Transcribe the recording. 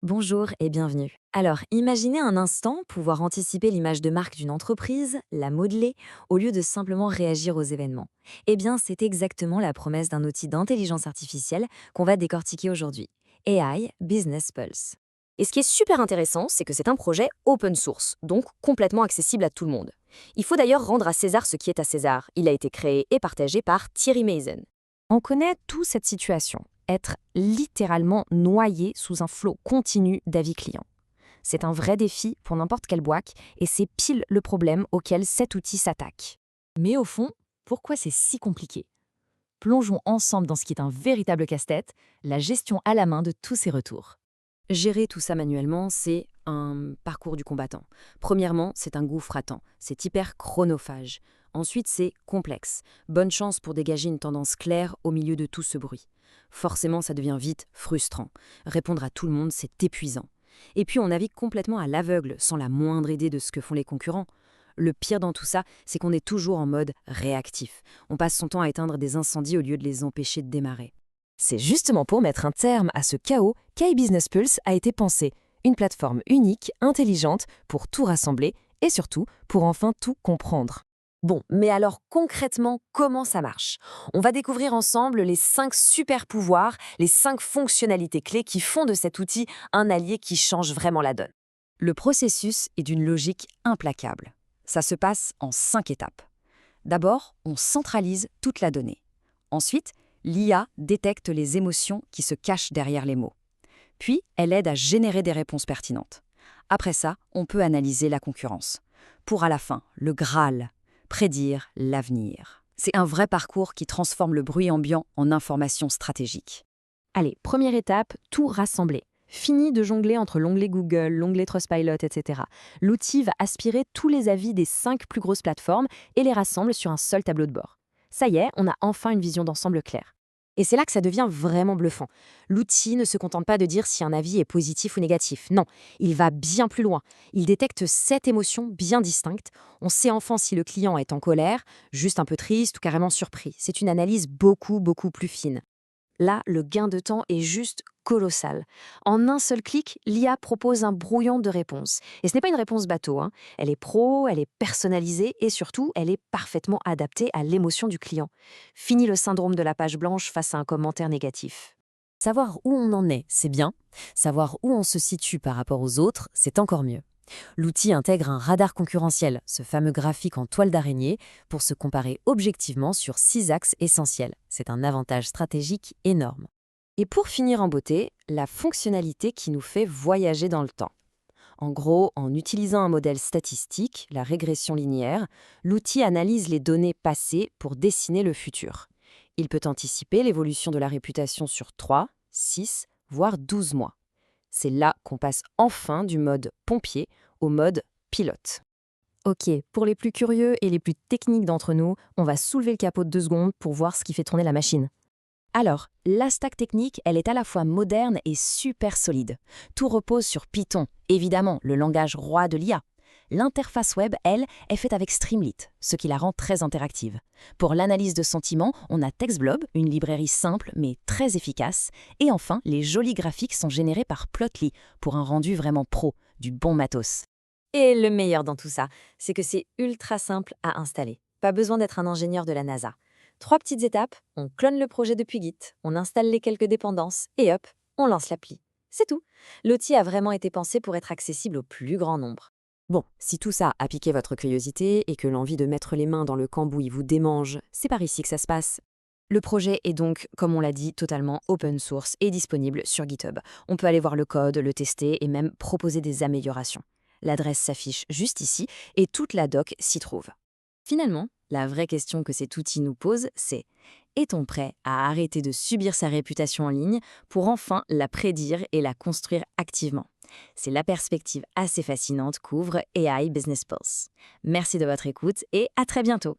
Bonjour et bienvenue. Alors, imaginez un instant pouvoir anticiper l'image de marque d'une entreprise, la modeler, au lieu de simplement réagir aux événements. Eh bien, c'est exactement la promesse d'un outil d'intelligence artificielle qu'on va décortiquer aujourd'hui. AI Business Pulse. Et ce qui est super intéressant, c'est que c'est un projet open source, donc complètement accessible à tout le monde. Il faut d'ailleurs rendre à César ce qui est à César. Il a été créé et partagé par Thierry Meisen. On connaît toute cette situation, être littéralement noyé sous un flot continu d'avis clients. C'est un vrai défi pour n'importe quelle boîte et c'est pile le problème auquel cet outil s'attaque. Mais au fond, pourquoi c'est si compliqué? Plongeons ensemble dans ce qui est un véritable casse-tête, la gestion à la main de tous ces retours. Gérer tout ça manuellement, c'est un parcours du combattant. Premièrement, c'est un gouffre à temps, c'est hyper chronophage. Ensuite, c'est complexe. Bonne chance pour dégager une tendance claire au milieu de tout ce bruit. Forcément, ça devient vite frustrant. Répondre à tout le monde, c'est épuisant. Et puis, on navigue complètement à l'aveugle, sans la moindre idée de ce que font les concurrents. Le pire dans tout ça, c'est qu'on est toujours en mode réactif. On passe son temps à éteindre des incendies au lieu de les empêcher de démarrer. C'est justement pour mettre un terme à ce chaos qu'iBusiness Pulse a été pensé, une plateforme unique, intelligente, pour tout rassembler et surtout pour enfin tout comprendre. Bon, mais alors concrètement, comment ça marche? On va découvrir ensemble les 5 super pouvoirs, les 5 fonctionnalités clés qui font de cet outil un allié qui change vraiment la donne. Le processus est d'une logique implacable. Ça se passe en 5 étapes. D'abord, on centralise toute la donnée. Ensuite, l'IA détecte les émotions qui se cachent derrière les mots. Puis, elle aide à générer des réponses pertinentes. Après ça, on peut analyser la concurrence. Pour à la fin, le Graal, prédire l'avenir. C'est un vrai parcours qui transforme le bruit ambiant en information stratégique. Allez, première étape, tout rassembler. Fini de jongler entre l'onglet Google, l'onglet Trustpilot, etc. L'outil va aspirer tous les avis des 5 plus grosses plateformes et les rassemble sur un seul tableau de bord. Ça y est, on a enfin une vision d'ensemble claire. Et c'est là que ça devient vraiment bluffant. L'outil ne se contente pas de dire si un avis est positif ou négatif. Non, il va bien plus loin. Il détecte 7 émotions bien distinctes. On sait enfin si le client est en colère, juste un peu triste ou carrément surpris. C'est une analyse beaucoup plus fine. Là, le gain de temps est juste colossal. En un seul clic, l'IA propose un brouillon de réponses. Et ce n'est pas une réponse bateau, hein. Elle est pro, elle est personnalisée et surtout, elle est parfaitement adaptée à l'émotion du client. Fini le syndrome de la page blanche face à un commentaire négatif. Savoir où on en est, c'est bien. Savoir où on se situe par rapport aux autres, c'est encore mieux. L'outil intègre un radar concurrentiel, ce fameux graphique en toile d'araignée, pour se comparer objectivement sur 6 axes essentiels. C'est un avantage stratégique énorme. Et pour finir en beauté, la fonctionnalité qui nous fait voyager dans le temps. En gros, en utilisant un modèle statistique, la régression linéaire, l'outil analyse les données passées pour dessiner le futur. Il peut anticiper l'évolution de la réputation sur 3, 6, voire 12 mois. C'est là qu'on passe enfin du mode pompier au mode pilote. Ok, pour les plus curieux et les plus techniques d'entre nous, on va soulever le capot de 2 secondes pour voir ce qui fait tourner la machine. Alors, la stack technique, elle est à la fois moderne et super solide. Tout repose sur Python, évidemment, le langage roi de l'IA. L'interface web, elle, est faite avec Streamlit, ce qui la rend très interactive. Pour l'analyse de sentiments, on a TextBlob, une librairie simple mais très efficace. Et enfin, les jolis graphiques sont générés par Plotly pour un rendu vraiment pro, du bon matos. Et le meilleur dans tout ça, c'est que c'est ultra simple à installer. Pas besoin d'être un ingénieur de la NASA. 3 petites étapes, on clone le projet depuis Git, on installe les quelques dépendances et hop, on lance l'appli. C'est tout. L'outil a vraiment été pensé pour être accessible au plus grand nombre. Bon, si tout ça a piqué votre curiosité et que l'envie de mettre les mains dans le cambouis vous démange, c'est par ici que ça se passe. Le projet est donc, comme on l'a dit, totalement open source et disponible sur GitHub. On peut aller voir le code, le tester et même proposer des améliorations. L'adresse s'affiche juste ici et toute la doc s'y trouve. Finalement, la vraie question que cet outil nous pose, c'est: est-on prêt à arrêter de subir sa réputation en ligne pour enfin la prédire et la construire activement? C'est la perspective assez fascinante qu'ouvre AI Business Pulse. Merci de votre écoute et à très bientôt.